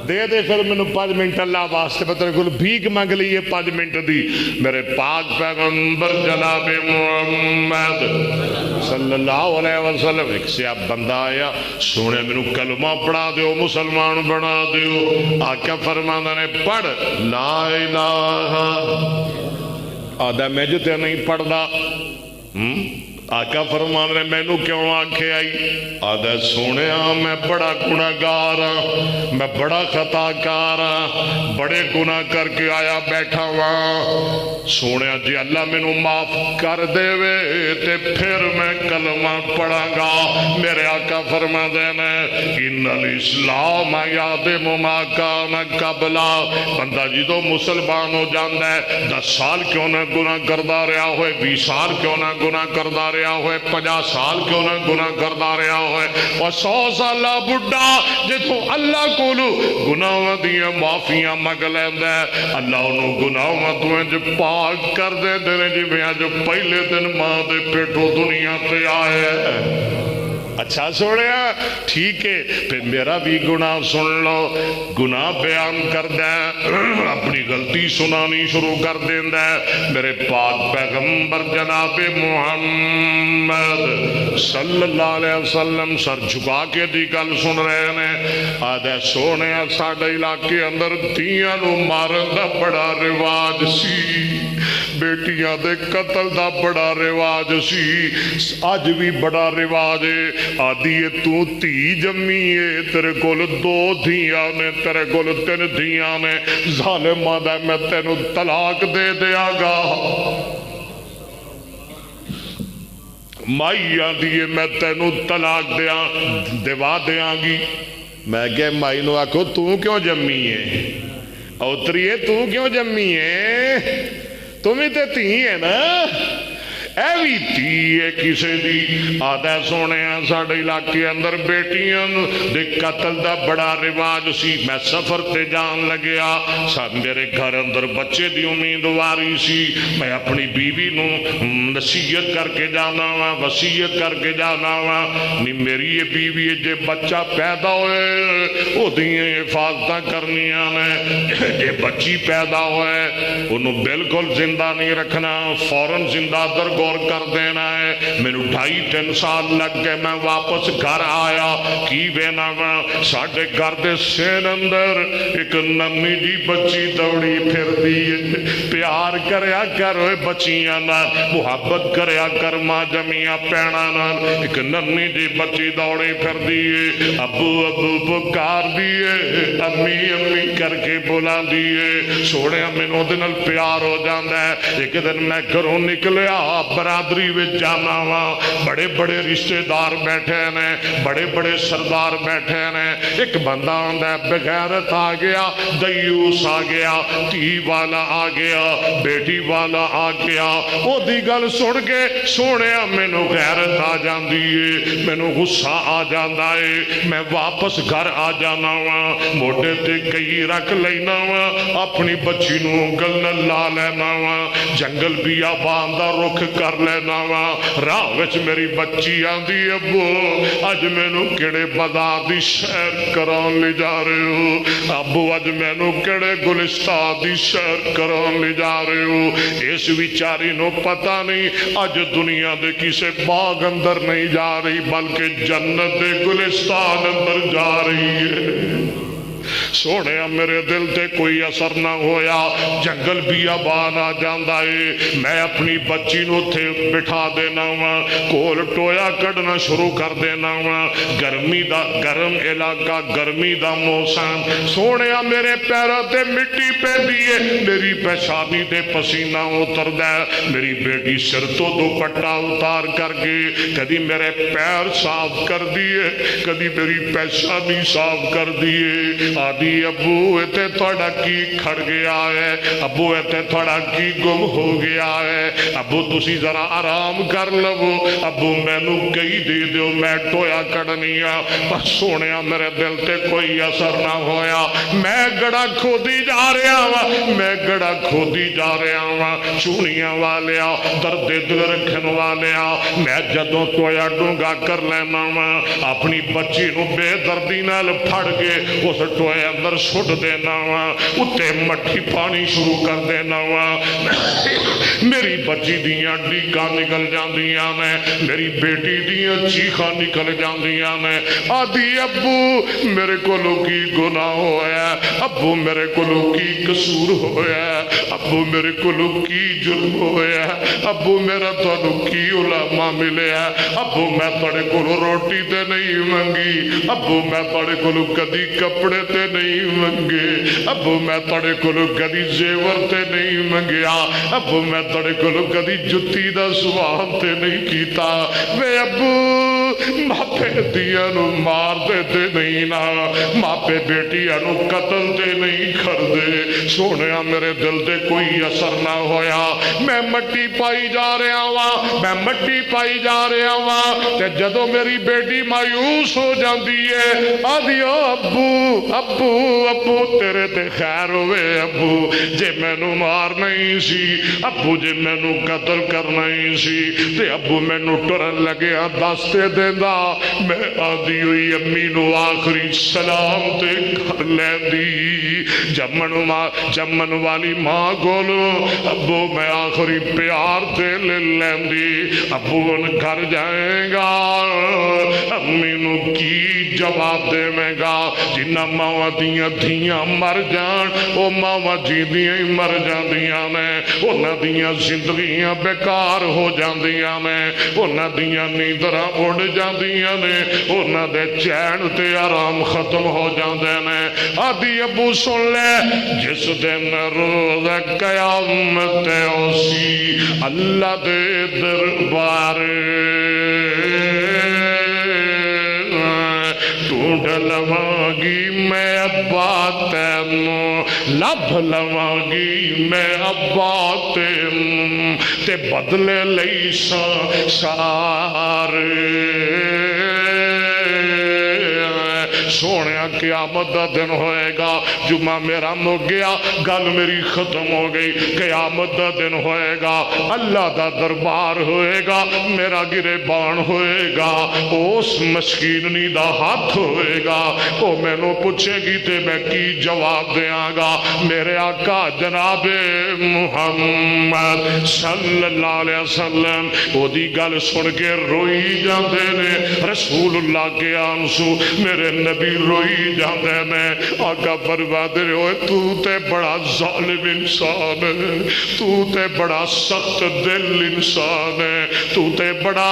دے دے پھر مینوں 5 منٹ اللہ واسطے میں تیرے کول بھیک منگ لیے 5 منٹ دی میرے پاک پیغمبر جناب محمد صلی اللہ علیہ وسلم ایک سیاہ بندہ آیا سونے مینوں کلمہ پڑھا دیو مسلمان بنا دیو آقا فرمانا نے پڑھ لا الہ آدھا میں جو تے نہیں پڑھ دا آقا فرمان رہے میں نو کیوں آنکھیں آئی آدھا سونے میں بڑا گناہگار ہاں میں بڑا خطا کار ہاں بڑے گناہ کر کے آیا بیٹھا ہوا سونے جی اللہ میں نو معاف کر دے وے تے پھر میں کلمہ پڑھا گا میرے آقا فرما دینا ان الاسلام یادم ما کان قبلا بندہ جی تو مسلمان ہو جاندہ ہے 10 سال کیوں نہ گناہ کردہ رہا ہوئے 20 سال کیوں نہ گناہ کردہ رہا ہوئے 50 سال کیوں نہ گناہ کردہ رہا ہوئے اور 100 سالہ بڑھا جتوں اللہ کولو گناہ دیا معافیاں مگ لیندہ ہے اللہ انہوں گناہ دویں جو پاک کر دے دینے جی بیاں جو پہلے دن ماں دے پیٹو دنیا تے آئے اچھا سوڑیا ٹھیک ہے پھر میرا بھی گناہ سن لو گناہ بیان کر دیں اپنی غلطی سنانی شروع کر دیں میرے پاک پیغمبر جناب محمد صلی اللہ علیہ وسلم سر جھکا کے دی گل سن رہے ہیں آدھے سونے ساڑھے علاقے اندر دیاں نو مارن دا بڑا رواج سی بیٹیاں دے قتل دا بڑا رواج سی آج بھی بڑا رواج ہے آدھی تو تی جمی ہے تیرے کول 2 دھیاں نے تیرے کول 3 دھیاں نے ظالم آدھا میں تینو طلاق دے دیا گا مائی آدھی میں تینو طلاق دیوا دیاں گی میں کہ مائی نو آکھو تو کیوں جمی ہے اوتریے تو کیوں جمی ہے تمہیں تے تھی ہے نا ایوی تھی ہے کسے دی آدھے سونے ہیں ساڑھے علاقے اندر بیٹیاں دے قتل دا بڑا رواج سی میں سفر تے جان لگیا سب میرے گھر اندر بچے دی امیدواری سی میں اپنی بیوی نو نصیحت کر کے جانا ہوا وصیت کر کے جانا ہوا نہیں میری یہ بیوی جے بچہ پیدا ہوئے وہ دیئے حفاظتہ کرنیاں نے جے بچی پیدا ہوئے انہوں بالکل زندہ نہیں رکھنا فوراں زندہ درغور کر دینا ہے میں 2.5-3 سال لگ گئے میں واپس گھر آیا کی بینا میں ساڑھے گھر دے سین اندر ایک نمی جی بچی دوڑی پھر دی پیار کریا کروے بچیاں نا محبت کریا کر ماں جمیاں پینا نا ایک نمی جی بچی دوڑی پھر دیئے ابو ابو پکار دیئے امی امی کر کے بلا دیئے سوڑے امینوں دنل پیار ہو جاندہ ہے ایک دن میں گھروں نکلیا برادری وچ جانا وا بڑے بڑے رشتہ دار بیٹھے نے بڑے بڑے سردار بیٹھے نے ایک بندہ آندا ہے بغیرت آ گیا دیوس آ گیا تھی والا آ گیا بیٹی والا آ گیا او دی گل سن کے سونیا مینوں غیرت آ جاندی ہے مینوں غصہ آ جاندا ہے میں واپس گھر آ جانا وا موڈے تے کئی رکھ لینا وا اپنی بچی نوں گل نال لا لینا وا جنگل بیابان دا رخ کر لینا وا راہ وچ میری بچی آندی ابو اج مینوں کیڑے بازار دی سیر کران لے جا رہے ہو ابو اج مینوں کیڑے گلستان دی سیر کران لے جا رہے ہو اس بیچاری نو پتہ نہیں اج دنیا دے کسے باغ اندر نہیں جا رہی بلکہ جنت دے گلستان اندر جا رہی ہے سونے میرے دل تے کوئی اثر نہ ہویا جنگل بیابان آ جاندا ہے میں اپنی بچی نو تھے بٹھا دینا وا کول ٹویا کڈنا شروع کر دینا وا گرمی دا گرم علاقہ گرمی دا موسم سونے میرے پیروں تے مٹی پیندی ہے میری پیشانی تے پسینہ اتردا ہے میری بیٹی سر تو دوپٹہ اتار کر کے کدی میرے پیر صاف کر دیے کدی میری پیشانی صاف کر دیے آدھی ابو ایتے تھوڑا کی کھڑ گیا ہے ابو ایتے تھوڑا کی گم ہو گیا ہے ابو تسی ذرا آرام کر لو ابو میں نو کئی دے دیو میں ٹویا کڑنیا بس سونیا میرے دل تے کوئی اثر نہ ہویا میں گڑا کھودی جا رہا ہوا میں گڑا کھودی جا رہا ہوا چونیاں والیا درد دل رکھن والیا میں جدوں ٹویا ڈونگا کر لینا ہوا اپنی بچی نو بے دردی نال پھڑ کے اس ٹویا اندر سٹ دینا وا، اتے مٹی پانی شروع کر دینا وا، میری بچی دیاں ڈیگاں نکل جاندیاں نے، میری بیٹی دیاں چیخاں نکل جاندیاں نے، آدھی ابو میرے کو کی گناہ ہویا، ابو میرے کو کی قصور ہویا، ابو میرے کو کی جرم ہویا، ابو میرا تو کی علماء ملیا، ابو میں تڑے کو روٹی تے نہیں منگی، ابو میں تڑے کو کدی کپڑے تے نہیں منگے، ابو میں تڑے کو کدی زیور تے نہیں منگیا، ابو میں تڑے کو کدی جتی دا سوال تے نہیں کیتا، وے ابو ماپے دیاں نو مار دیتے نہیں نا، ماپے بیٹیاں نو قتل تے نہیں کر دے، سونیا میرے دل تے کوئی اثر نہ ہویا، میں مٹی پائی جا رہا ہاں، میں مٹی پائی جا رہا ہاں، تے جدو میری بیٹی مایوس ہو جاندی ہے، آدھی ابو ابو ابو تیرے تے خیر ہوئے، ابو جے میں نو مار نہیں سی، ابو جے میں نو قتل کر نہیں سی، تے ابو میں نو ٹرن لگے دستے دیندہ، میں آدھی ہوئی امی نو آخری سلام تے کر لے دی، جمن والی ماں گولو ابو میں آخری پیار تے لے لیں دی، ابو ان گھر جائیں گا، امی نو کی جواب دے میں گا، جنہ ماں دیاں دھیاں مر جان، او ماں جی دیاں ہی مر جان دیاں نے، انہ دیاں زندگیاں بیکار ہو جان دیاں نے، انہ دیاں نیندراں اڑ جان دیاں نے، انہ دے چین تے آرام ختم ہو جان دینے، آدھی ابو سن لے، جس دن روز قیامت اسی اللہ دے دربار ڈھونڈ لواں گی میں ابا تینوں، لبھ لواں گی میں ابا تینوں، تے بدلے لئی سارے سونیا قیامت دا دن ہوئے گا، جمعہ میرا مو گیا، گل میری ختم ہو گئی، قیامت دا دن ہوئے گا، اللہ دا دربار ہوئے گا، میرا گریبان ہوئے گا، اس مسکیننی دا ہاتھ ہوئے گا، وہ میں نو پوچھے گی تے میں کی جواب دیاں گا، میرے آقا جناب محمد صلی اللہ علیہ وسلم وہ دی گل سن کے روئی جاندے نے، رسول اللہ کے آنسو میرے نبی روئی جاندے نے، آقا فرماتے ہوئے تو تے بڑا ظالم انسان ہے، تو تے بڑا سخت دل انسان ہے، تو تے بڑا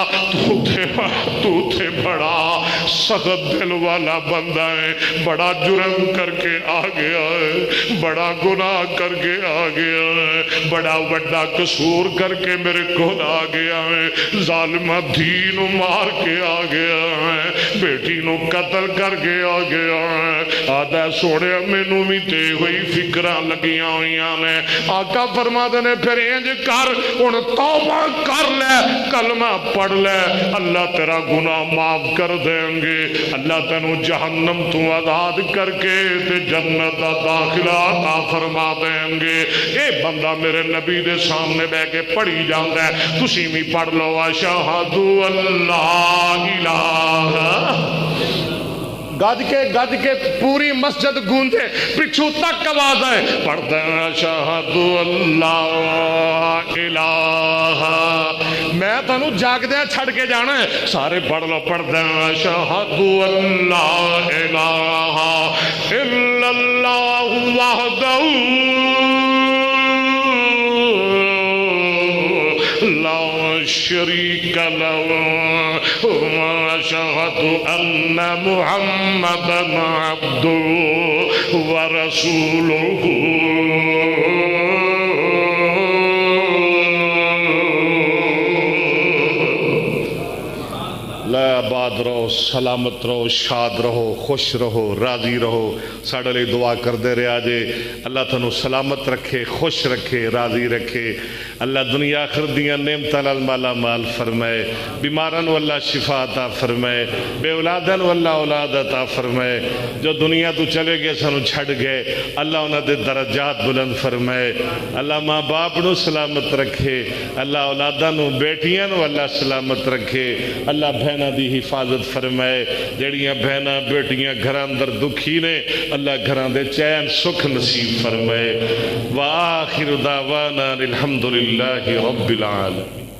سخت دل والا بندہ ہے، بڑا جرم کر کے آ گیا ہے، بڑا گناہ کر کے آ گیا ہے، بڑا وڈا قصور کر کے میرے کو آ گیا ہے، ظالمہ دین مار کے آ گیا ہے، بیٹی نو قتل کر کے آ گیا ہے، آدھا سوڑے میں نو بھی تے ہوئی فکران لگیاں ہوئیاں نے، آقا فرما دینے پھر انج کر ان توبہ کر لے، کلمہ پڑھ لے، اللہ تیرا گناہ معاف کر دیں گے، اللہ تینوں جہنم تو آزاد کر کے تے جنت دا داخلہ عطا فرما دیں گے۔ اے بندہ میرے نبی دے سامنے بے کے پڑھی جاندہ ہے، تسی بھی پڑھ لو اشہد اللہ الہ، گج کے پوری مسجد گونجے، پچھو تک آواز ہے، پڑھتے ہیں اشہد اللہ الہ، میں تنوں جاگ دیا چھڑ کے جانا ہے، سارے پڑھ لو، پڑھتے ہیں اشہد اللہ الہ الا اللہ وحدہ لا شریک لہ واشہد ان محمدا عبدہ ورسولہ۔ آباد رہو، سلامت رہو، شاد رہو، خوش رہو، راضی رہو، ساڑھے لئے دعا کر دے رہے آجے اللہ تنو سلامت رکھے، خوش رکھے، راضی رکھے، اللہ دنیا آخر دیاں نعمتاں مالا مال فرمائے، بیماران واللہ شفا عطا فرمائے، بے اولادان واللہ اولاد عطا فرمائے، جو دنیا تو چلے گئے سنو چھڑ گئے اللہ انہاں دے درجات بلند فرمائے، اللہ ماں باپ نو سلامت رکھے، اللہ اولادان نو بیٹیاں نو اللہ سلامت رکھے، اللہ بہنہ دی حفاظت فرمائے۔ فرمائے، جڑیاں بہناں بیٹیاں گھراں اندر دکھی نے اللہ گھراں دے چین سکھ نصیب فرمائے۔ وآخر دعوانا الحمدللہ رب العالمین۔